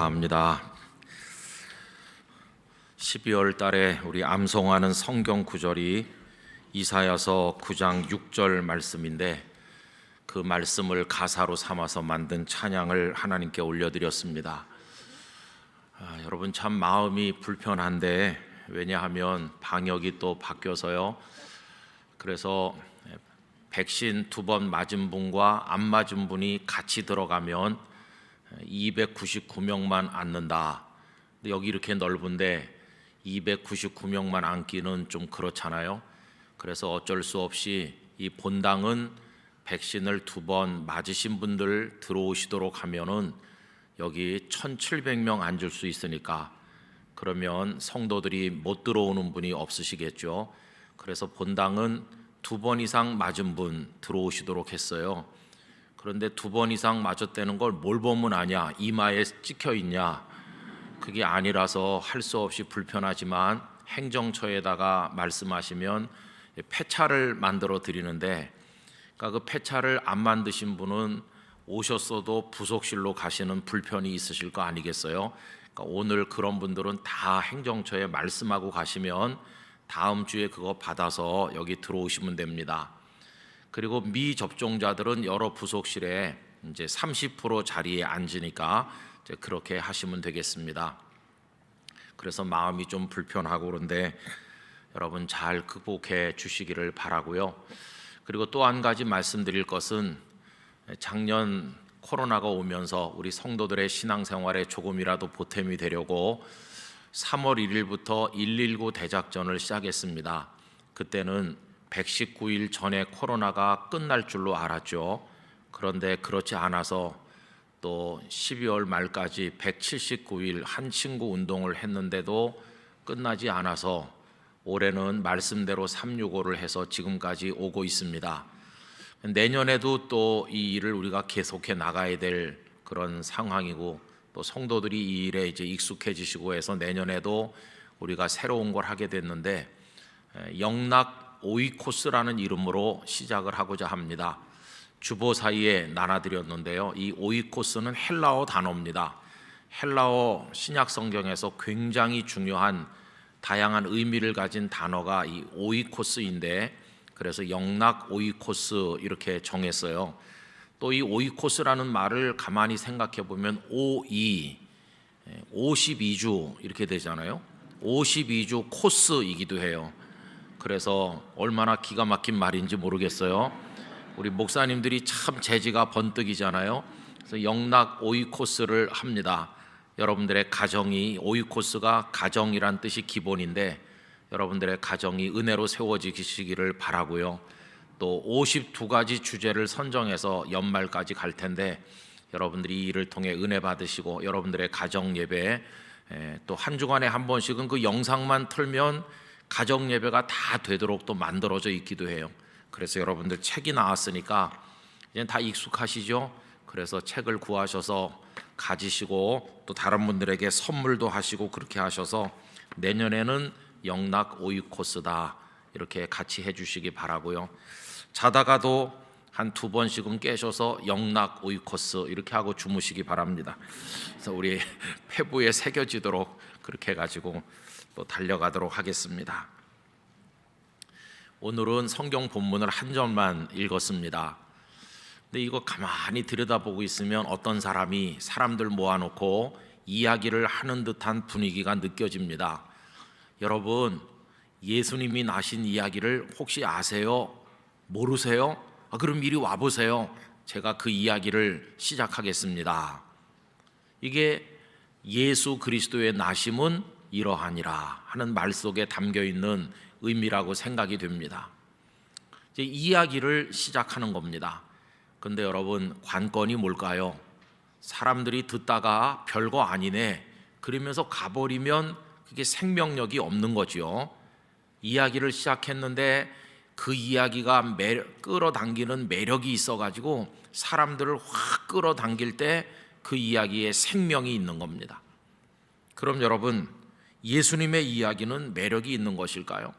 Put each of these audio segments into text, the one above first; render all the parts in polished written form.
감사합니다. 12월 달에 우리 암송하는 성경 구절이 이사야서 9장 6절 말씀인데, 그 말씀을 가사로 삼아서 만든 찬양을 하나님께 올려드렸습니다. 여러분 참 마음이 불편한데, 왜냐하면 방역이 또 바뀌어서요. 그래서 백신 2번 맞은 분과 안 맞은 분이 같이 들어가면 299명만 앉는다. 근데 여기 이렇게 넓은데 299명만 앉기는 좀 그렇잖아요. 그래서 어쩔 수 없이 이 본당은 백신을 2번 맞으신 분들 들어오시도록 하면은 여기 1700명 앉을 수 있으니까, 그러면 성도들이 못 들어오는 분이 없으시겠죠. 그래서 본당은 2번 이상 맞은 분 들어오시도록 했어요. 그런데 2번 이상 맞았다는 걸 뭘 보면 아냐? 이마에 찍혀 있냐? 그게 아니라서 할 수 없이 불편하지만 행정처에다가 말씀하시면 폐차를 만들어 드리는데, 그러니까 그 폐차를 안 만드신 분은 오셨어도 부속실로 가시는 불편이 있으실 거 아니겠어요? 그러니까 오늘 그런 분들은 다 행정처에 말씀하고 가시면 다음 주에 그거 받아서 여기 들어오시면 됩니다. 그리고 미접종자들은 여러 부속실에 이제 30% 자리에 앉으니까 이제 그렇게 하시면 되겠습니다. 그래서 마음이 좀 불편하고 그런데 여러분 잘 극복해 주시기를 바라고요. 그리고 또 한 가지 말씀드릴 것은, 작년 코로나가 오면서 우리 성도들의 신앙생활에 조금이라도 보탬이 되려고 3월 1일부터 119 대작전을 시작했습니다. 그때는 119일 전에 코로나가 끝날 줄로 알았죠. 그런데 그렇지 않아서 또 12월 말까지 179일 한 친구 운동을 했는데도 끝나지 않아서 올해는 말씀대로 365를 해서 지금까지 오고 있습니다. 내년에도 또 이 일을 우리가 계속해 나가야 될 그런 상황이고, 또 성도들이 이 일에 이제 익숙해지시고 해서 내년에도 우리가 새로운 걸 하게 됐는데, 영락 오이코스라는 이름으로 시작을 하고자 합니다. 주보 사이에 나눠드렸는데요, 이 오이코스는 헬라어 단어입니다. 헬라어 신약 성경에서 굉장히 중요한 다양한 의미를 가진 단어가 이 오이코스인데, 그래서 영락 오이코스 이렇게 정했어요. 또 이 오이코스라는 말을 가만히 생각해 보면 52주 이렇게 되잖아요. 52주 코스이기도 해요. 그래서 얼마나 기가 막힌 말인지 모르겠어요. 우리 목사님들이 참 재지가 번뜩이잖아요. 그래서 영락 오이코스를 합니다. 여러분들의 가정이, 오이코스가 가정이란 뜻이 기본인데, 여러분들의 가정이 은혜로 세워지시기를 바라고요. 또 52가지 주제를 선정해서 연말까지 갈 텐데, 여러분들이 이 일을 통해 은혜 받으시고 여러분들의 가정 예배, 또 한 주간에 한 번씩은 그 영상만 틀면 가정 예배가 다 되도록 또 만들어져 있기도 해요. 그래서 여러분들 책이 나왔으니까 이제 다 익숙하시죠? 그래서 책을 구하셔서 가지시고 또 다른 분들에게 선물도 하시고 그렇게 하셔서 내년에는 영락 오이코스다 이렇게 같이 해주시기 바라고요. 자다가도 한 2번씩은 깨셔서 영락 오이코스 이렇게 하고 주무시기 바랍니다. 그래서 우리 폐부에 새겨지도록 그렇게 해가지고 또 달려가도록 하겠습니다. 오늘은 성경 본문을 한 절만 읽었습니다. 근데 이거 가만히 들여다보고 있으면 어떤 사람이 사람들 모아놓고 이야기를 하는 듯한 분위기가 느껴집니다. 여러분, 예수님이 나신 이야기를 혹시 아세요? 모르세요? 그럼 이리 와보세요. 제가 그 이야기를 시작하겠습니다. 이게 예수 그리스도의 나심은 이러하니라 하는 말 속에 담겨있는 의미라고 생각이 됩니다. 이제 이야기를 시작하는 겁니다. 근데 여러분, 관건이 뭘까요? 사람들이 듣다가 별거 아니네 그러면서 가버리면 그게 생명력이 없는 거죠. 이야기를 시작했는데 그 이야기가 끌어당기는 매력이 있어가지고 사람들을 확 끌어당길 때 그 이야기에 생명이 있는 겁니다. 그럼 여러분, 예수님의 이야기는 매력이 있는 것일까요?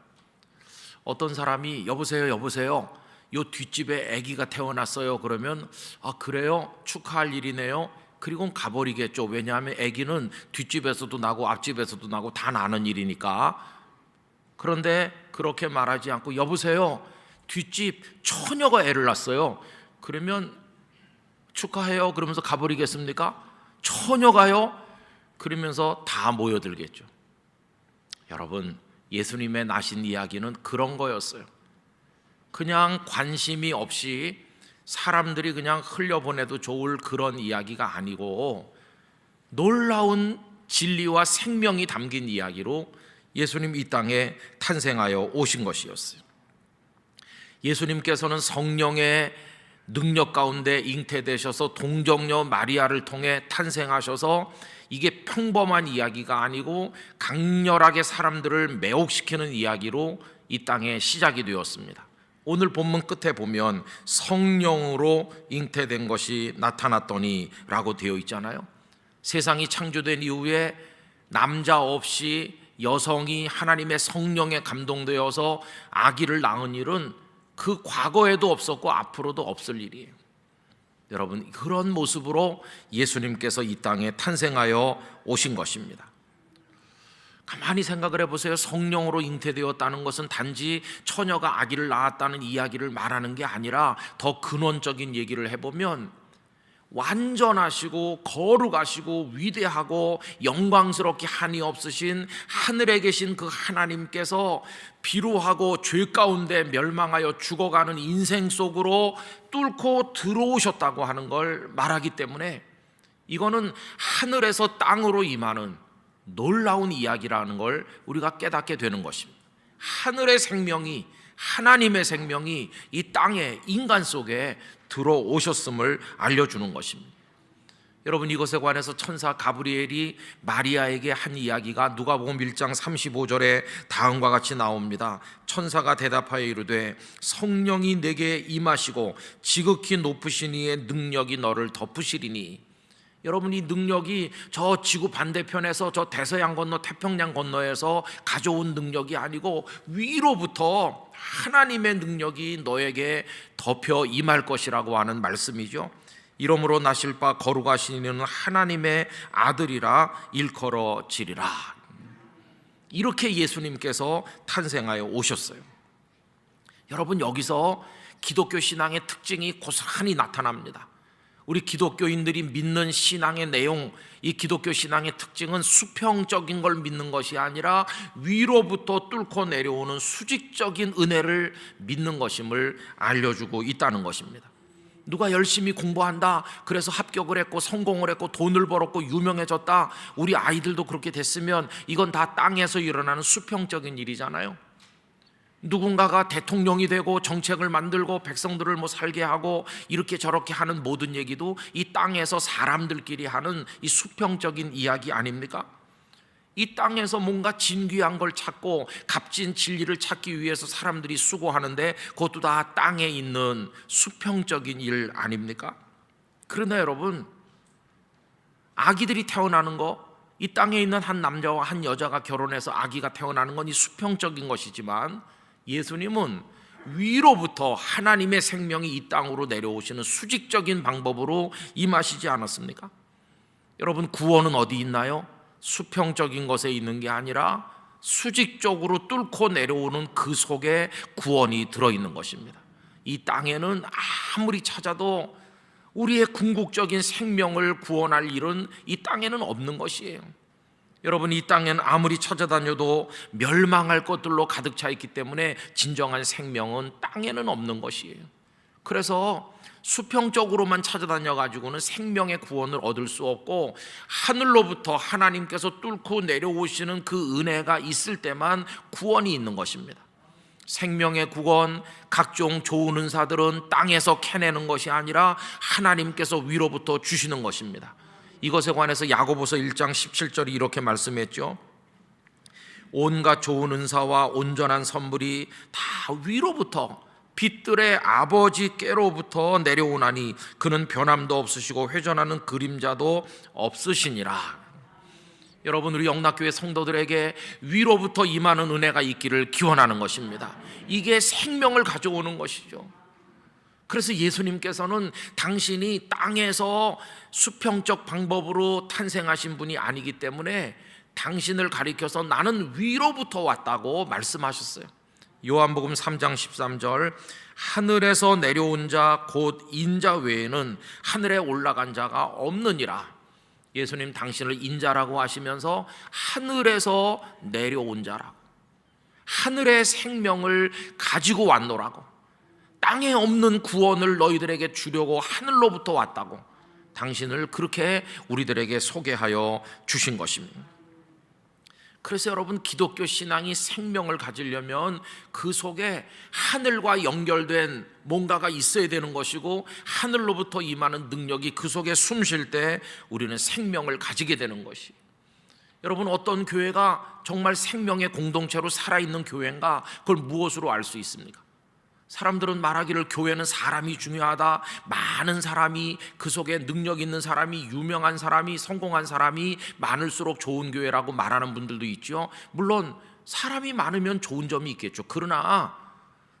어떤 사람이 여보세요 요 뒷집에 아기가 태어났어요 그러면 그래요? 축하할 일이네요. 그리고 가버리겠죠. 왜냐하면 아기는 뒷집에서도 나고 앞집에서도 나고 다 나는 일이니까. 그런데 그렇게 말하지 않고 여보세요, 뒷집 처녀가 애를 낳았어요. 그러면 축하해요 그러면서 가버리겠습니까? 처녀가요? 그러면서 다 모여들겠죠. 여러분, 예수님의 나신 이야기는 그런 거였어요. 그냥 관심이 없이 사람들이 그냥 흘려보내도 좋을 그런 이야기가 아니고 놀라운 진리와 생명이 담긴 이야기로 예수님 이 땅에 탄생하여 오신 것이었어요. 예수님께서는 성령의 능력 가운데 잉태되셔서 동정녀 마리아를 통해 탄생하셔서 이게 평범한 이야기가 아니고 강렬하게 사람들을 매혹시키는 이야기로 이 땅에 시작이 되었습니다. 오늘 본문 끝에 보면 성령으로 잉태된 것이 나타났더니 라고 되어 있잖아요. 세상이 창조된 이후에 남자 없이 여성이 하나님의 성령에 감동되어서 아기를 낳은 일은 그 과거에도 없었고 앞으로도 없을 일이에요. 여러분, 그런 모습으로 예수님께서 이 땅에 탄생하여 오신 것입니다. 가만히 생각을 해보세요. 성령으로 잉태되었다는 것은 단지 처녀가 아기를 낳았다는 이야기를 말하는 게 아니라 더 근원적인 얘기를 해보면 완전하시고 거룩하시고 위대하고 영광스럽게 한이 없으신 하늘에 계신 그 하나님께서 비루하고 죄 가운데 멸망하여 죽어가는 인생 속으로 뚫고 들어오셨다고 하는 걸 말하기 때문에 이거는 하늘에서 땅으로 임하는 놀라운 이야기라는 걸 우리가 깨닫게 되는 것입니다. 하늘의 생명이, 하나님의 생명이 이 땅에 인간 속에 들어오셨음을 알려주는 것입니다. 여러분, 이것에 관해서 천사 가브리엘이 마리아에게 한 이야기가 누가복음 1장 35절에 다음과 같이 나옵니다. 천사가 대답하여 이르되 성령이 내게 임하시고 지극히 높으신 이의 능력이 너를 덮으시리니. 여러분, 이 능력이 저 지구 반대편에서 저 대서양 건너 태평양 건너에서 가져온 능력이 아니고 위로부터 하나님의 능력이 너에게 덮여 임할 것이라고 하는 말씀이죠. 이러므로 나실 바 거룩하신 이는 하나님의 아들이라 일컬어지리라. 이렇게 예수님께서 탄생하여 오셨어요. 여러분, 여기서 기독교 신앙의 특징이 고스란히 나타납니다. 우리 기독교인들이 믿는 신앙의 내용, 이 기독교 신앙의 특징은 수평적인 걸 믿는 것이 아니라 위로부터 뚫고 내려오는 수직적인 은혜를 믿는 것임을 알려주고 있다는 것입니다. 누가 열심히 공부한다, 그래서 합격을 했고 성공을 했고 돈을 벌었고 유명해졌다, 우리 아이들도 그렇게 됐으면 이건 다 땅에서 일어나는 수평적인 일이잖아요. 누군가가 대통령이 되고 정책을 만들고 백성들을 살게 하고 이렇게 저렇게 하는 모든 얘기도 이 땅에서 사람들끼리 하는 이 수평적인 이야기 아닙니까? 이 땅에서 뭔가 진귀한 걸 찾고 값진 진리를 찾기 위해서 사람들이 수고하는데 그것도 다 땅에 있는 수평적인 일 아닙니까? 그러나 여러분, 아기들이 태어나는 거, 이 땅에 있는 한 남자와 한 여자가 결혼해서 아기가 태어나는 건 이 수평적인 것이지만 예수님은 위로부터 하나님의 생명이 이 땅으로 내려오시는 수직적인 방법으로 임하시지 않았습니까? 여러분, 구원은 어디 있나요? 수평적인 것에 있는 게 아니라 수직적으로 뚫고 내려오는 그 속에 구원이 들어있는 것입니다. 이 땅에는 아무리 찾아도 우리의 궁극적인 생명을 구원할 일은 이 땅에는 없는 것이에요. 여러분, 이 땅에는 아무리 찾아다녀도 멸망할 것들로 가득 차 있기 때문에 진정한 생명은 땅에는 없는 것이에요. 그래서 수평적으로만 찾아다녀 가지고는 생명의 구원을 얻을 수 없고 하늘로부터 하나님께서 뚫고 내려오시는 그 은혜가 있을 때만 구원이 있는 것입니다. 생명의 구원, 각종 좋은 은사들은 땅에서 캐내는 것이 아니라 하나님께서 위로부터 주시는 것입니다. 이것에 관해서 야고보서 1장 17절이 이렇게 말씀했죠. 온갖 좋은 은사와 온전한 선물이 다 위로부터 빛들의 아버지께로부터 내려오나니 그는 변함도 없으시고 회전하는 그림자도 없으시니라. 여러분, 우리 영락교회 성도들에게 위로부터 임하는 은혜가 있기를 기원하는 것입니다. 이게 생명을 가져오는 것이죠. 그래서 예수님께서는 당신이 땅에서 수평적 방법으로 탄생하신 분이 아니기 때문에 당신을 가리켜서 나는 위로부터 왔다고 말씀하셨어요. 요한복음 3장 13절, 하늘에서 내려온 자 곧 인자 외에는 하늘에 올라간 자가 없느니라. 예수님 당신을 인자라고 하시면서 하늘에서 내려온 자라고, 하늘의 생명을 가지고 왔노라고, 땅에 없는 구원을 너희들에게 주려고 하늘로부터 왔다고 당신을 그렇게 우리들에게 소개하여 주신 것입니다. 그래서 여러분, 기독교 신앙이 생명을 가지려면 그 속에 하늘과 연결된 뭔가가 있어야 되는 것이고, 하늘로부터 임하는 능력이 그 속에 숨 쉴 때 우리는 생명을 가지게 되는 것이. 여러분, 어떤 교회가 정말 생명의 공동체로 살아있는 교회인가, 그걸 무엇으로 알 수 있습니까? 사람들은 말하기를 교회는 사람이 중요하다, 많은 사람이, 그 속에 능력 있는 사람이, 유명한 사람이, 성공한 사람이 많을수록 좋은 교회라고 말하는 분들도 있죠. 물론 사람이 많으면 좋은 점이 있겠죠. 그러나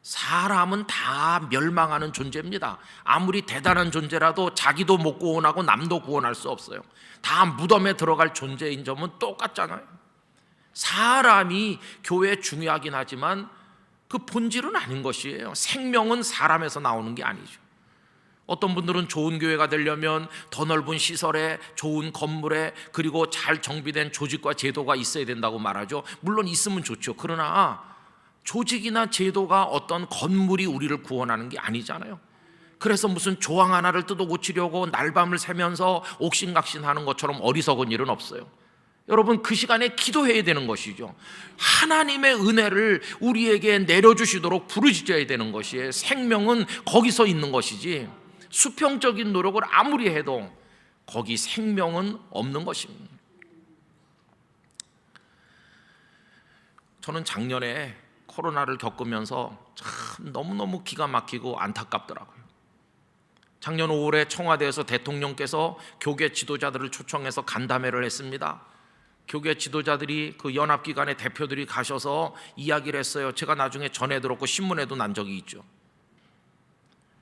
사람은 다 멸망하는 존재입니다. 아무리 대단한 존재라도 자기도 못 구원하고 남도 구원할 수 없어요. 다 무덤에 들어갈 존재인 점은 똑같잖아요. 사람이 교회에 중요하긴 하지만 그 본질은 아닌 것이에요. 생명은 사람에서 나오는 게 아니죠. 어떤 분들은 좋은 교회가 되려면 더 넓은 시설에, 좋은 건물에, 그리고 잘 정비된 조직과 제도가 있어야 된다고 말하죠. 물론 있으면 좋죠. 그러나 조직이나 제도가 어떤 건물이 우리를 구원하는 게 아니잖아요. 그래서 무슨 조항 하나를 뜯어 고치려고 날밤을 새면서 옥신각신하는 것처럼 어리석은 일은 없어요. 여러분, 그 시간에 기도해야 되는 것이죠. 하나님의 은혜를 우리에게 내려주시도록 부르짖어야 되는 것이에요. 생명은 거기서 있는 것이지 수평적인 노력을 아무리 해도 거기 생명은 없는 것입니다. 저는 작년에 코로나를 겪으면서 참 너무너무 기가 막히고 안타깝더라고요. 작년 5월에 청와대에서 대통령께서 교계 지도자들을 초청해서 간담회를 했습니다. 교계 지도자들이, 그 연합기관의 대표들이 가셔서 이야기를 했어요. 제가 나중에 전해 들었고 신문에도 난 적이 있죠.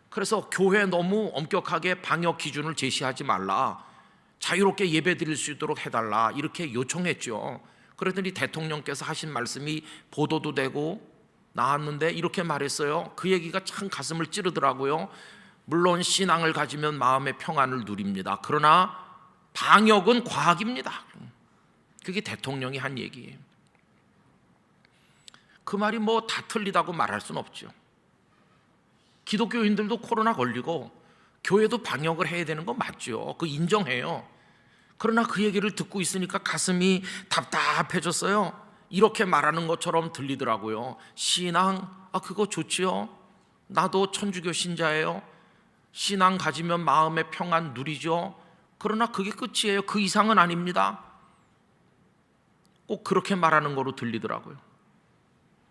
그래서 교회 너무 엄격하게 방역 기준을 제시하지 말라, 자유롭게 예배 드릴 수 있도록 해달라, 이렇게 요청했죠. 그랬더니 대통령께서 하신 말씀이 보도도 되고 나왔는데 이렇게 말했어요. 그 얘기가 참 가슴을 찌르더라고요. 물론 신앙을 가지면 마음의 평안을 누립니다. 그러나 방역은 과학입니다. 그게 대통령이 한 얘기예요. 그 말이 뭐 다 틀리다고 말할 수는 없죠. 기독교인들도 코로나 걸리고 교회도 방역을 해야 되는 거 맞죠. 그 인정해요. 그러나 그 얘기를 듣고 있으니까 가슴이 답답해졌어요. 이렇게 말하는 것처럼 들리더라고요. 신앙, 그거 좋지요. 나도 천주교 신자예요. 신앙 가지면 마음의 평안 누리죠. 그러나 그게 끝이에요. 그 이상은 아닙니다. 꼭 그렇게 말하는 거로 들리더라고요.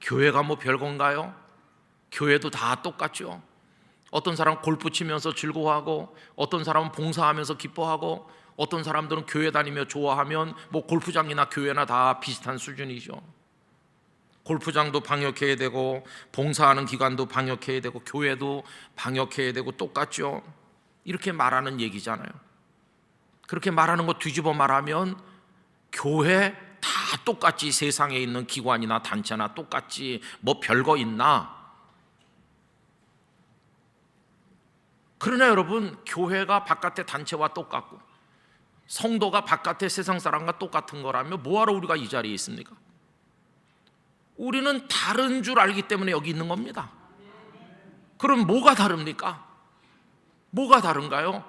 교회가 뭐 별건가요? 교회도 다 똑같죠. 어떤 사람은 골프 치면서 즐거워하고, 어떤 사람은 봉사하면서 기뻐하고, 어떤 사람들은 교회 다니며 좋아하면 뭐 골프장이나 교회나 다 비슷한 수준이죠. 골프장도 방역해야 되고, 봉사하는 기관도 방역해야 되고, 교회도 방역해야 되고, 똑같죠. 이렇게 말하는 얘기잖아요. 그렇게 말하는 거 뒤집어 말하면 교회 다 똑같지, 세상에 있는 기관이나 단체나 똑같지, 뭐 별거 있나? 그러나 여러분, 교회가 바깥의 단체와 똑같고 성도가 바깥의 세상 사람과 똑같은 거라면 뭐하러 우리가 이 자리에 있습니까? 우리는 다른 줄 알기 때문에 여기 있는 겁니다. 그럼 뭐가 다릅니까? 뭐가 다른가요?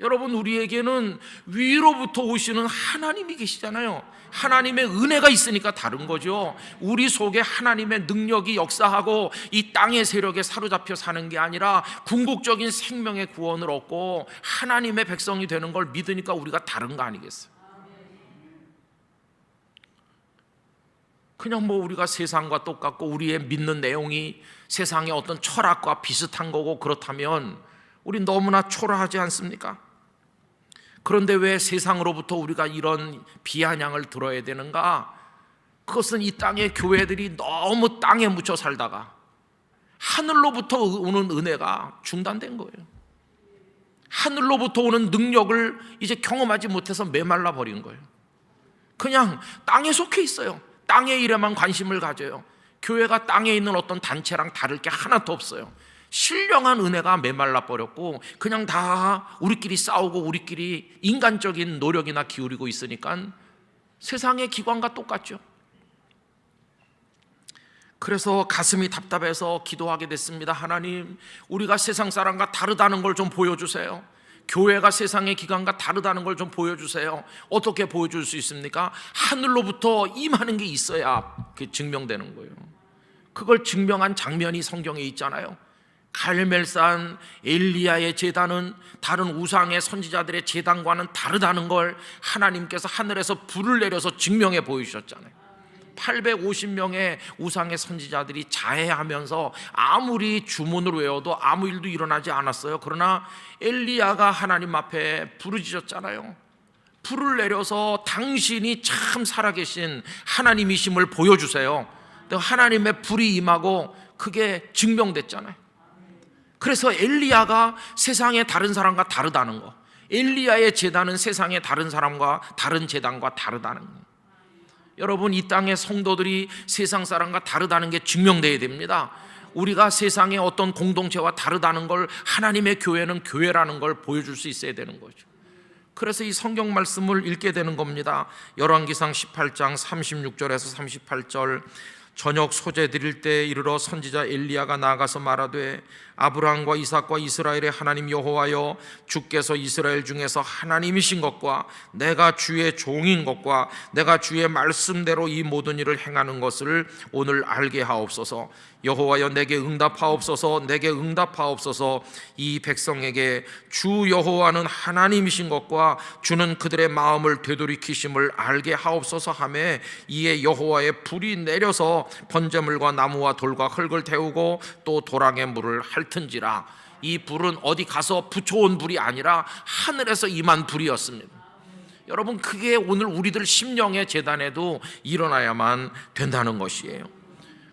여러분, 우리에게는 위로부터 오시는 하나님이 계시잖아요. 하나님의 은혜가 있으니까 다른 거죠. 우리 속에 하나님의 능력이 역사하고 이 땅의 세력에 사로잡혀 사는 게 아니라 궁극적인 생명의 구원을 얻고 하나님의 백성이 되는 걸 믿으니까 우리가 다른 거 아니겠어요? 그냥 뭐 우리가 세상과 똑같고 우리의 믿는 내용이 세상의 어떤 철학과 비슷한 거고 그렇다면 우리 너무나 초라하지 않습니까? 그런데 왜 세상으로부터 우리가 이런 비아냥을 들어야 되는가? 그것은 이 땅의 교회들이 너무 땅에 묻혀 살다가 하늘로부터 오는 은혜가 중단된 거예요. 하늘로부터 오는 능력을 이제 경험하지 못해서 메말라 버린 거예요. 그냥 땅에 속해 있어요. 땅의 일에만 관심을 가져요. 교회가 땅에 있는 어떤 단체랑 다를 게 하나도 없어요. 신령한 은혜가 메말라 버렸고 그냥 다 우리끼리 싸우고 우리끼리 인간적인 노력이나 기울이고 있으니까 세상의 기관과 똑같죠. 그래서 가슴이 답답해서 기도하게 됐습니다. 하나님, 우리가 세상 사람과 다르다는 걸 좀 보여주세요. 교회가 세상의 기관과 다르다는 걸 좀 보여주세요. 어떻게 보여줄 수 있습니까? 하늘로부터 임하는 게 있어야 그게 증명되는 거예요. 그걸 증명한 장면이 성경에 있잖아요. 갈멜산 엘리야의 제단은 다른 우상의 선지자들의 제단과는 다르다는 걸 하나님께서 하늘에서 불을 내려서 증명해 보여주셨잖아요. 850명의 우상의 선지자들이 자해하면서 아무리 주문을 외워도 아무 일도 일어나지 않았어요. 그러나 엘리야가 하나님 앞에 부르짖었잖아요. 불을 내려서 당신이 참 살아계신 하나님이심을 보여주세요. 하나님의 불이 임하고 그게 증명됐잖아요. 그래서 엘리야가 세상의 다른 사람과 다르다는 거, 엘리야의 제단은 세상의 다른 사람과 다른 제단과 다르다는 거. 여러분, 이 땅의 성도들이 세상 사람과 다르다는 게 증명돼야 됩니다. 우리가 세상의 어떤 공동체와 다르다는 걸 하나님의 교회는 교회라는 걸 보여줄 수 있어야 되는 거죠. 그래서 이 성경 말씀을 읽게 되는 겁니다. 열왕기상 18장 36절에서 38절. 저녁 소재 드릴 때 이르러 선지자 엘리야가 나아가서 말하되 아브라함과 이삭과 이스라엘의 하나님 여호와여, 주께서 이스라엘 중에서 하나님이신 것과 내가 주의 종인 것과 내가 주의 말씀대로 이 모든 일을 행하는 것을 오늘 알게 하옵소서. 여호와여, 내게 응답하옵소서. 내게 응답하옵소서. 이 백성에게 주 여호와는 하나님이신 것과 주는 그들의 마음을 되돌이키심을 알게 하옵소서 하매, 이에 여호와의 불이 내려서 번제물과 나무와 돌과 흙을 태우고 또 도랑의 물을 핥은지라. 이 불은 어디 가서 붙여온 불이 아니라 하늘에서 임한 불이었습니다. 여러분, 그게 오늘 우리들 심령의 재단에도 일어나야만 된다는 것이에요.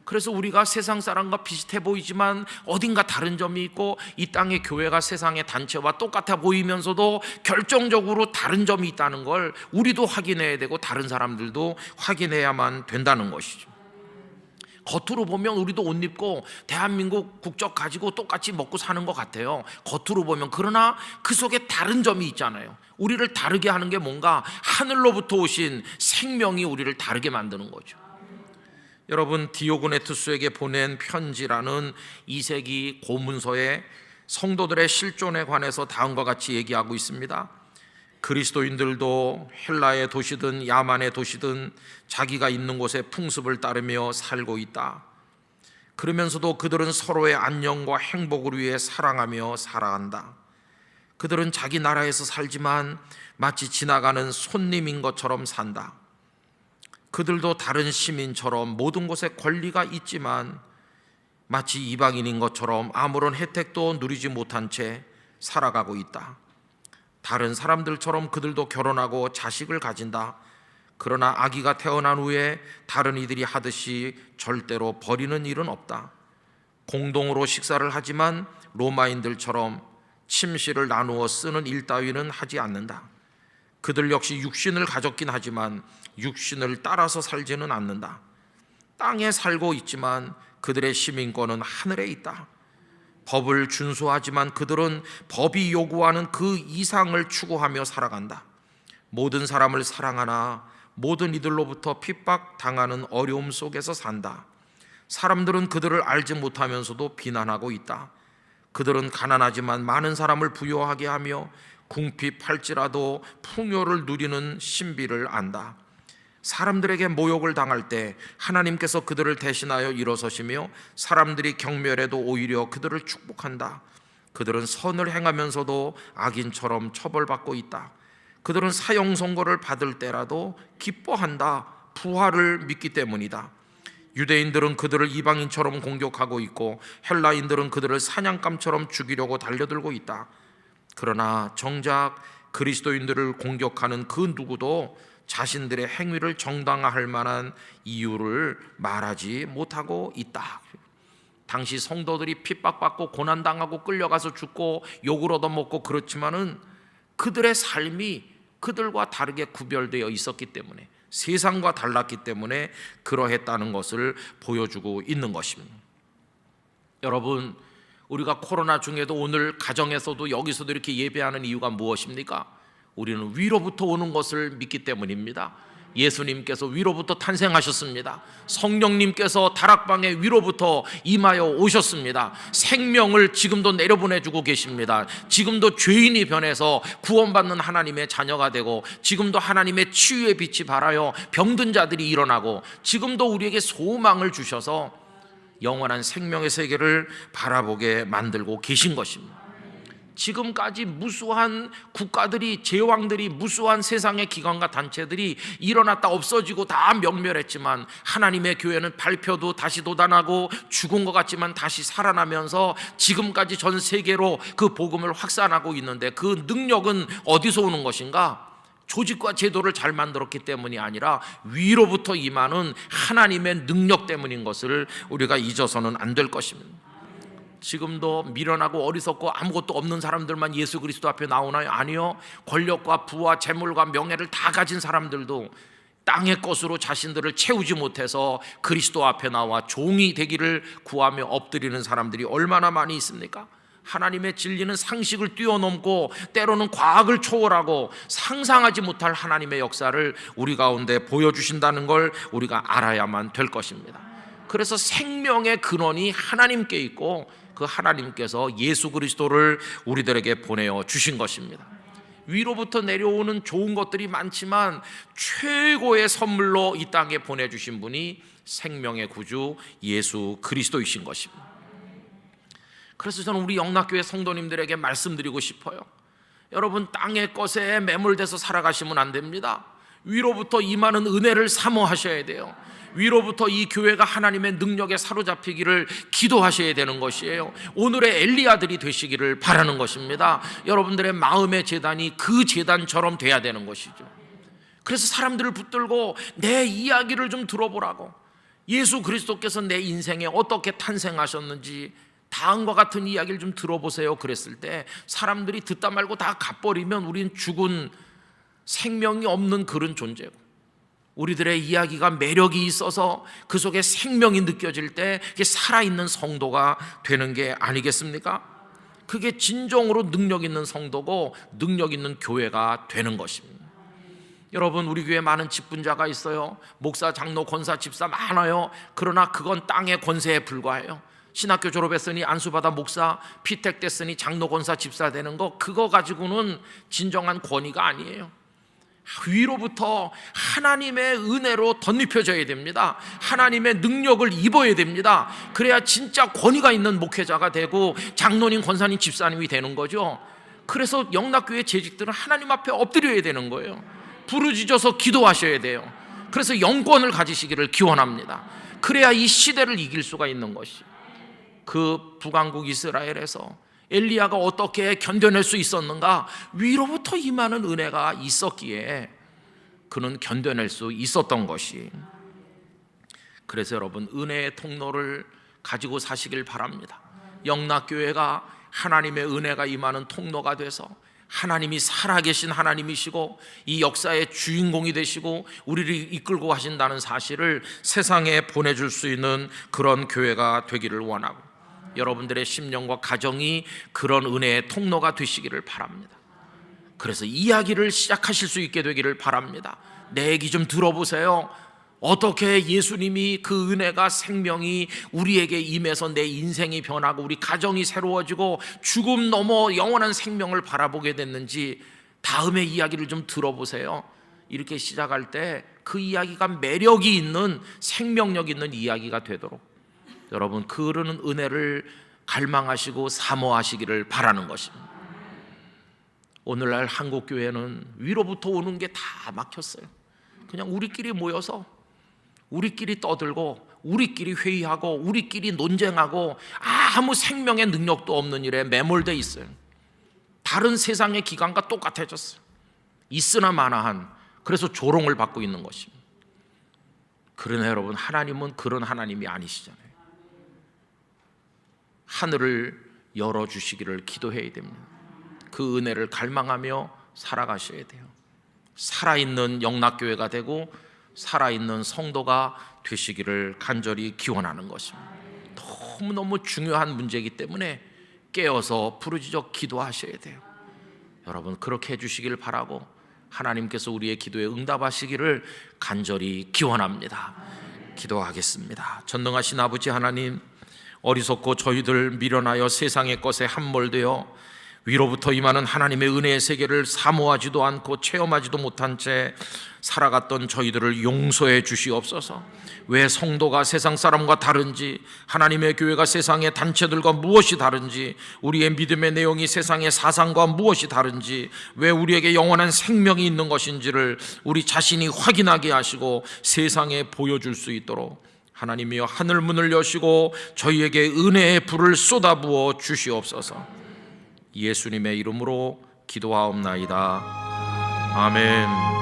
그래서 우리가 세상 사람과 비슷해 보이지만 어딘가 다른 점이 있고, 이 땅의 교회가 세상의 단체와 똑같아 보이면서도 결정적으로 다른 점이 있다는 걸 우리도 확인해야 되고 다른 사람들도 확인해야만 된다는 것이죠. 겉으로 보면 우리도 옷 입고 대한민국 국적 가지고 똑같이 먹고 사는 것 같아요, 겉으로 보면. 그러나 그 속에 다른 점이 있잖아요. 우리를 다르게 하는 게 뭔가 하늘로부터 오신 생명이 우리를 다르게 만드는 거죠. 여러분, 디오그네투스에게 보낸 편지라는 2세기 고문서에 성도들의 실존에 관해서 다음과 같이 얘기하고 있습니다. 그리스도인들도 헬라의 도시든 야만의 도시든 자기가 있는 곳의 풍습을 따르며 살고 있다. 그러면서도 그들은 서로의 안녕과 행복을 위해 사랑하며 살아간다. 그들은 자기 나라에서 살지만 마치 지나가는 손님인 것처럼 산다. 그들도 다른 시민처럼 모든 곳에 권리가 있지만 마치 이방인인 것처럼 아무런 혜택도 누리지 못한 채 살아가고 있다. 다른 사람들처럼 그들도 결혼하고 자식을 가진다. 그러나 아기가 태어난 후에 다른 이들이 하듯이 절대로 버리는 일은 없다. 공동으로 식사를 하지만 로마인들처럼 침실을 나누어 쓰는 일 따위는 하지 않는다. 그들 역시 육신을 가졌긴 하지만 육신을 따라서 살지는 않는다. 땅에 살고 있지만 그들의 시민권은 하늘에 있다. 법을 준수하지만 그들은 법이 요구하는 그 이상을 추구하며 살아간다. 모든 사람을 사랑하나 모든 이들로부터 핍박당하는 어려움 속에서 산다. 사람들은 그들을 알지 못하면서도 비난하고 있다. 그들은 가난하지만 많은 사람을 부유하게 하며 궁핍할지라도 풍요를 누리는 신비를 안다. 사람들에게 모욕을 당할 때 하나님께서 그들을 대신하여 일어서시며 사람들이 경멸해도 오히려 그들을 축복한다. 그들은 선을 행하면서도 악인처럼 처벌받고 있다. 그들은 사형 선고를 받을 때라도 기뻐한다. 부활을 믿기 때문이다. 유대인들은 그들을 이방인처럼 공격하고 있고 헬라인들은 그들을 사냥감처럼 죽이려고 달려들고 있다. 그러나 정작 그리스도인들을 공격하는 그 누구도 자신들의 행위를 정당화할 만한 이유를 말하지 못하고 있다. 당시 성도들이 핍박받고 고난당하고 끌려가서 죽고 욕을 얻어먹고 그렇지만은 그들의 삶이 그들과 다르게 구별되어 있었기 때문에, 세상과 달랐기 때문에 그러했다는 것을 보여주고 있는 것입니다. 여러분, 우리가 코로나 중에도 오늘 가정에서도 여기서도 이렇게 예배하는 이유가 무엇입니까? 우리는 위로부터 오는 것을 믿기 때문입니다. 예수님께서 위로부터 탄생하셨습니다. 성령님께서 다락방에 위로부터 임하여 오셨습니다. 생명을 지금도 내려보내주고 계십니다. 지금도 죄인이 변해서 구원받는 하나님의 자녀가 되고, 지금도 하나님의 치유의 빛이 발하여 병든 자들이 일어나고, 지금도 우리에게 소망을 주셔서 영원한 생명의 세계를 바라보게 만들고 계신 것입니다. 지금까지 무수한 국가들이, 제왕들이, 무수한 세상의 기관과 단체들이 일어났다 없어지고 다 명멸했지만, 하나님의 교회는 발표도 다시 돋아나고 죽은 것 같지만 다시 살아나면서 지금까지 전 세계로 그 복음을 확산하고 있는데, 그 능력은 어디서 오는 것인가? 조직과 제도를 잘 만들었기 때문이 아니라 위로부터 임하는 하나님의 능력 때문인 것을 우리가 잊어서는 안 될 것입니다. 지금도 미련하고 어리석고 아무것도 없는 사람들만 예수 그리스도 앞에 나오나요? 아니요. 권력과 부와 재물과 명예를 다 가진 사람들도 땅의 것으로 자신들을 채우지 못해서 그리스도 앞에 나와 종이 되기를 구하며 엎드리는 사람들이 얼마나 많이 있습니까? 하나님의 진리는 상식을 뛰어넘고 때로는 과학을 초월하고 상상하지 못할 하나님의 역사를 우리 가운데 보여주신다는 걸 우리가 알아야만 될 것입니다. 그래서 생명의 근원이 하나님께 있고, 그 하나님께서 예수 그리스도를 우리들에게 보내어 주신 것입니다. 위로부터 내려오는 좋은 것들이 많지만 최고의 선물로 이 땅에 보내주신 분이 생명의 구주 예수 그리스도이신 것입니다. 그래서 저는 우리 영락교회 성도님들에게 말씀드리고 싶어요. 여러분, 땅의 것에 매몰돼서 살아가시면 안 됩니다. 위로부터 임하는 은혜를 사모하셔야 돼요. 위로부터 이 교회가 하나님의 능력에 사로잡히기를 기도하셔야 되는 것이에요. 오늘의 엘리야들이 되시기를 바라는 것입니다. 여러분들의 마음의 제단이 그 제단처럼 돼야 되는 것이죠. 그래서 사람들을 붙들고 내 이야기를 좀 들어보라고, 예수 그리스도께서 내 인생에 어떻게 탄생하셨는지 다음과 같은 이야기를 좀 들어보세요 그랬을 때, 사람들이 듣다 말고 다 가버리면 우린 죽은 생명이 없는 그런 존재고, 우리들의 이야기가 매력이 있어서 그 속에 생명이 느껴질 때 그게 살아있는 성도가 되는 게 아니겠습니까? 그게 진정으로 능력 있는 성도고 능력 있는 교회가 되는 것입니다. 여러분, 우리 교회에 많은 직분자가 있어요. 목사, 장로, 권사, 집사 많아요. 그러나 그건 땅의 권세에 불과해요. 신학교 졸업했으니 안수받아 목사, 피택 됐으니 장로, 권사, 집사 되는 거, 그거 가지고는 진정한 권위가 아니에요. 위로부터 하나님의 은혜로 덧입혀져야 됩니다. 하나님의 능력을 입어야 됩니다. 그래야 진짜 권위가 있는 목회자가 되고 장로님, 권사님, 집사님이 되는 거죠. 그래서 영락교회 재직들은 하나님 앞에 엎드려야 되는 거예요. 부르짖어서 기도하셔야 돼요. 그래서 영권을 가지시기를 기원합니다. 그래야 이 시대를 이길 수가 있는 것이. 그 북왕국 이스라엘에서 엘리야가 어떻게 견뎌낼 수 있었는가? 위로부터 임하는 은혜가 있었기에 그는 견뎌낼 수 있었던 것이. 그래서 여러분, 은혜의 통로를 가지고 사시길 바랍니다. 영락교회가 하나님의 은혜가 임하는 통로가 돼서 하나님이 살아계신 하나님이시고 이 역사의 주인공이 되시고 우리를 이끌고 가신다는 사실을 세상에 보내줄 수 있는 그런 교회가 되기를 원하고, 여러분들의 심령과 가정이 그런 은혜의 통로가 되시기를 바랍니다. 그래서 이야기를 시작하실 수 있게 되기를 바랍니다. 내 얘기 좀 들어보세요. 어떻게 예수님이 그 은혜가, 생명이 우리에게 임해서 내 인생이 변하고 우리 가정이 새로워지고 죽음 넘어 영원한 생명을 바라보게 됐는지 다음의 이야기를 좀 들어보세요. 이렇게 시작할 때 그 이야기가 매력이 있는, 생명력 있는 이야기가 되도록 여러분, 그러는 은혜를 갈망하시고 사모하시기를 바라는 것입니다. 오늘날 한국교회는 위로부터 오는 게 다 막혔어요. 그냥 우리끼리 모여서 우리끼리 떠들고 우리끼리 회의하고 우리끼리 논쟁하고 아무 생명의 능력도 없는 일에 매몰돼 있어요. 다른 세상의 기관과 똑같아졌어요. 있으나 마나한, 그래서 조롱을 받고 있는 것입니다. 그러나 여러분, 하나님은 그런 하나님이 아니시잖아요. 하늘을 열어주시기를 기도해야 됩니다. 그 은혜를 갈망하며 살아가셔야 돼요. 살아있는 영락교회가 되고 살아있는 성도가 되시기를 간절히 기원하는 것입니다. 너무너무 중요한 문제이기 때문에 깨어서 부르짖어 기도하셔야 돼요. 여러분 그렇게 해주시길 바라고 하나님께서 우리의 기도에 응답하시기를 간절히 기원합니다. 기도하겠습니다. 전능하신 아버지 하나님, 어리석고 저희들 미련하여 세상의 것에 함몰되어 위로부터 임하는 하나님의 은혜의 세계를 사모하지도 않고 체험하지도 못한 채 살아갔던 저희들을 용서해 주시옵소서. 왜 성도가 세상 사람과 다른지, 하나님의 교회가 세상의 단체들과 무엇이 다른지, 우리의 믿음의 내용이 세상의 사상과 무엇이 다른지, 왜 우리에게 영원한 생명이 있는 것인지를 우리 자신이 확인하게 하시고 세상에 보여줄 수 있도록 하나님이여 하늘 문을 여시고 저희에게 은혜의 불을 쏟아부어 주시옵소서. 예수님의 이름으로 기도하옵나이다. 아멘.